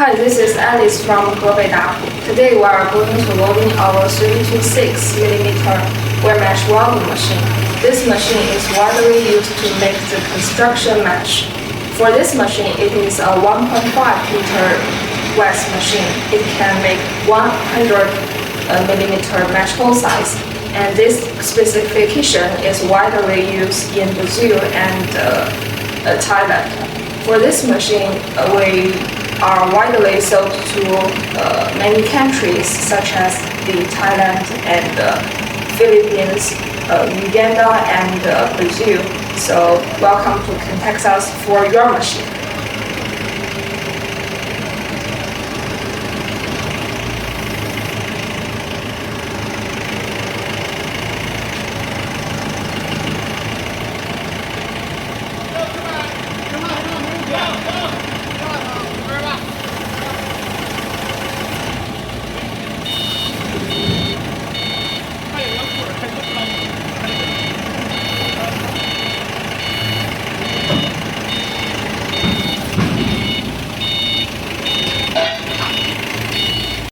Hi, this is Alice from Hebei DAPU. Today we are going to loading our 326mm wire mesh welding machine. This machine is widely used to make the construction mesh. For this machine, it is a 1.5-meter west machine. It can make 100mm mesh hole size, and this specification is widely used in Brazil and Thailand. For this machine, we are widely sold to many countries such as the Thailand and Philippines, Uganda and Brazil. So welcome to contact us for your machine.